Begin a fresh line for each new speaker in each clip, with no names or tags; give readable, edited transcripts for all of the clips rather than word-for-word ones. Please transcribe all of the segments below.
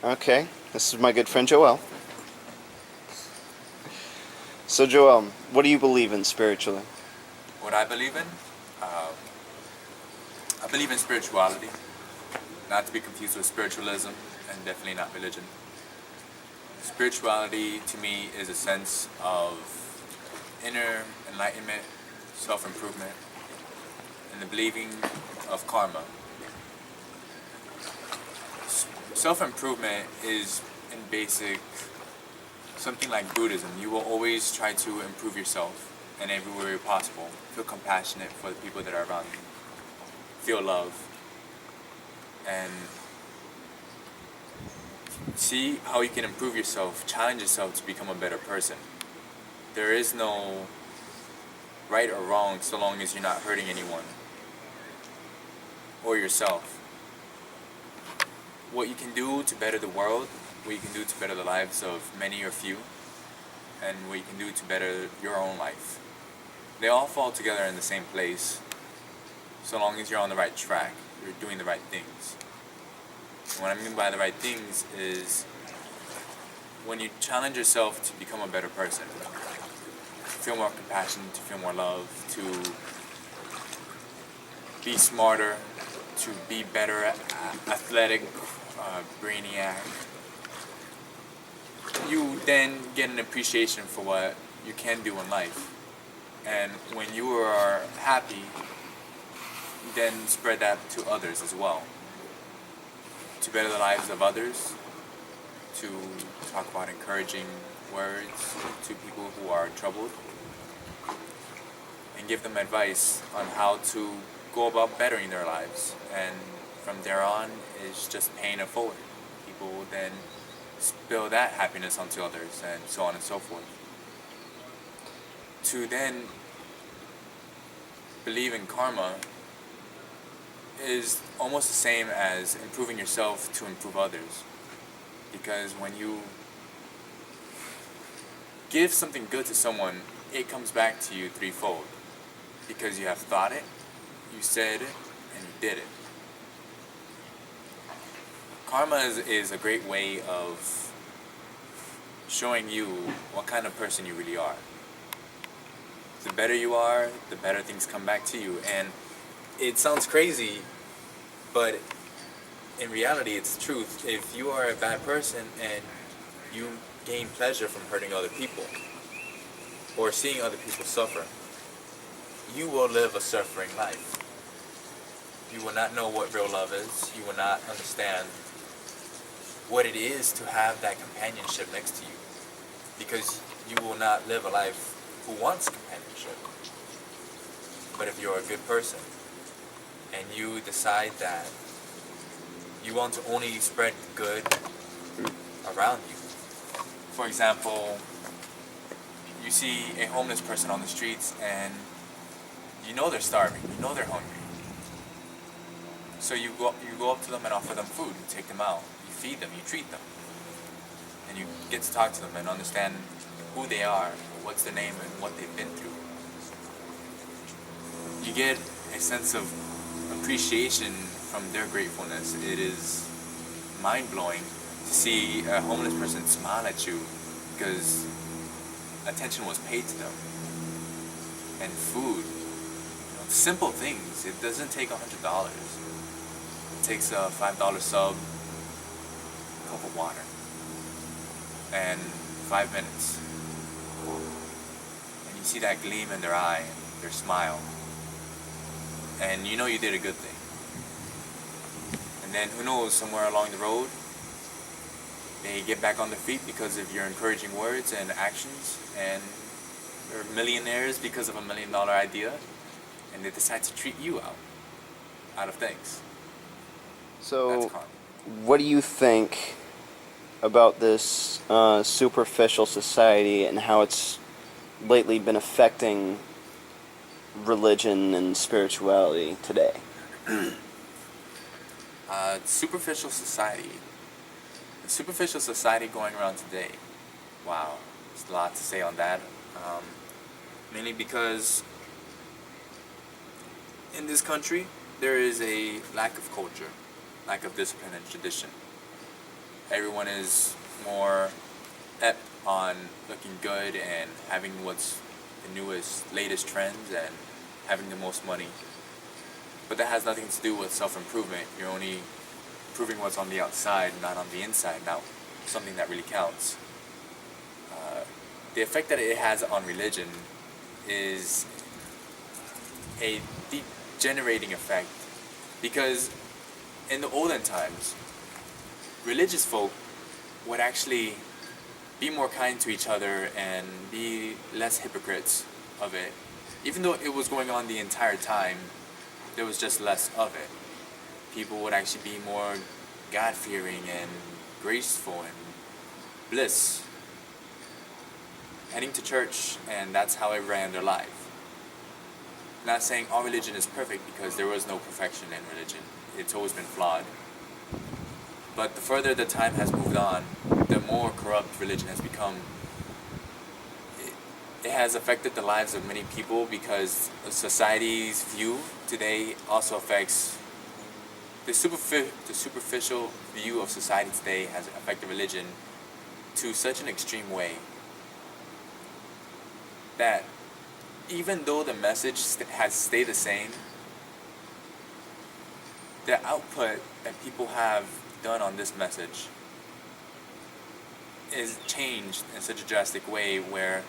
Okay, this is my good friend Joel. So Joel, what do you believe in spiritually?
What I believe in? Um, I believe in spirituality, not to be confused with spiritualism, and definitely not religion. Spirituality to me is a sense of inner enlightenment, self-improvement, and the believing of karma. Self-improvement is in basic something like Buddhism. You will always try to improve yourself in every way possible. Feel compassionate for the people that are around you. Feel love. And see how you can improve yourself, challenge yourself to become a better person. There is no right or wrong so long as you're not hurting anyone or yourself. What you can do to better the world, what you can do to better the lives of many or few, and what you can do to better your own life. They all fall together in the same place, so long as you're on the right track, you're doing the right things. And what I mean by the right things is when you challenge yourself to become a better person, to feel more compassion, to feel more love, to be smarter, to be better, athletic, brainiac, you then get an appreciation for what you can do in life. And when you are happy, you then spread that to others as well. To better the lives of others, to talk about encouraging words to people who are troubled, and give them advice on how to go about bettering their lives. And from there on, it's just paying it forward. People will then spill that happiness onto others, and so on and so forth. To then believe in karma is almost the same as improving yourself to improve others. Because when you give something good to someone, it comes back to you threefold. Because you have thought it, you said it, and you did it. Karma is a great way of showing you what kind of person you really are. The better you are, the better things come back to you. And it sounds crazy, but in reality it's the truth. If you are a bad person and you gain pleasure from hurting other people or seeing other people suffer, you will live a suffering life. You will not know what real love is. You will not understand what it is to have that companionship next to you, because you will not live a life who wants companionship. But if you're a good person and you decide that you want to only spread good around you, for example, you see a homeless person on the streets and you know they're starving, you know they're hungry. So you go up to them and offer them food, you take them out, you feed them, you treat them. And you get to talk to them and understand who they are, what's their name, and what they've been through. You get a sense of appreciation from their gratefulness. It is mind-blowing to see a homeless person smile at you because attention was paid to them. And food, simple things. It doesn't take $100. It takes a $5 sub, a cup of water, and 5 minutes. And you see that gleam in their eye, their smile, and you know you did a good thing. And then who knows, somewhere along the road, they get back on their feet because of your encouraging words and actions, and they're millionaires because of $1 million idea, and they decide to treat you out of thanks.
So,
That's karma.
what do you think about this superficial society and how it's lately been affecting religion and spirituality today?
Superficial society. The superficial society going around today. Wow, there's a lot to say on that. Mainly because in this country there is a lack of culture, lack of discipline and tradition. everyone is more ep on looking good and having what's the newest, latest trends and having the most money. But that has nothing to do with self-improvement. You're only improving what's on the outside, not on the inside, not something that really counts. The effect that it has on religion is a degenerating effect, because in the olden times, religious folk would actually be more kind to each other and be less hypocrites of it. Even though it was going on the entire time, there was just less of it. People would actually be more God-fearing and graceful and bliss, heading to church, and that's how they ran their life. Not saying all religion is perfect, because there was no perfection in religion. It's always been flawed. But the further the time has moved on, the more corrupt religion has become. It has affected the lives of many people, because society's view today also affects the superficial view of society today has affected religion to such an extreme way that even though the message has stayed the same, the output that people have done on this message is changed in such a drastic way, where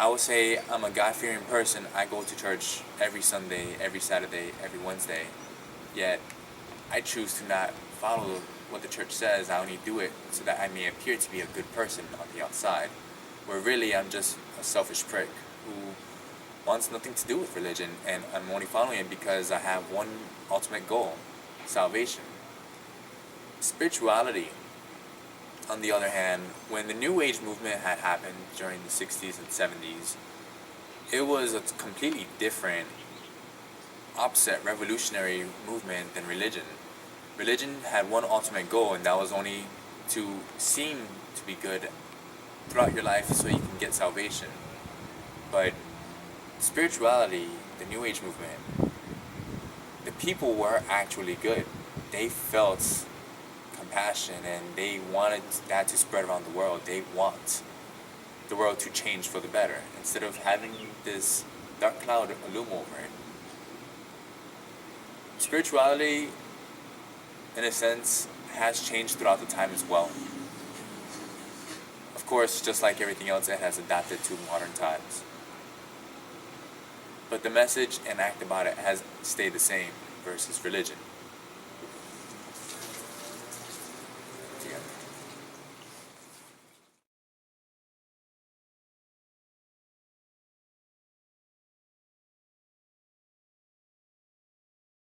I would say I'm a God-fearing person. I go to church every Sunday, every Saturday, every Wednesday, yet I choose to not follow what the church says. I only do it so that I may appear to be a good person on the outside, where really I'm just a selfish prick who wants nothing to do with religion, and I'm only following it because I have one ultimate goal: salvation. Spirituality, on the other hand, when the New Age movement had happened during the 60s and 70s, it was a completely different, opposite, revolutionary movement than religion. Religion had one ultimate goal, and that was only to seem to be good throughout your life so you can get salvation. But spirituality, the New Age movement, the people were actually good. They felt compassion, and they wanted that to spread around the world. They want the world to change for the better, instead of having this dark cloud loom over it. Spirituality, in a sense, has changed throughout the time as well. Of course, just like everything else, it has adapted to modern times. But the message and act about it has stayed the same versus religion. Yeah.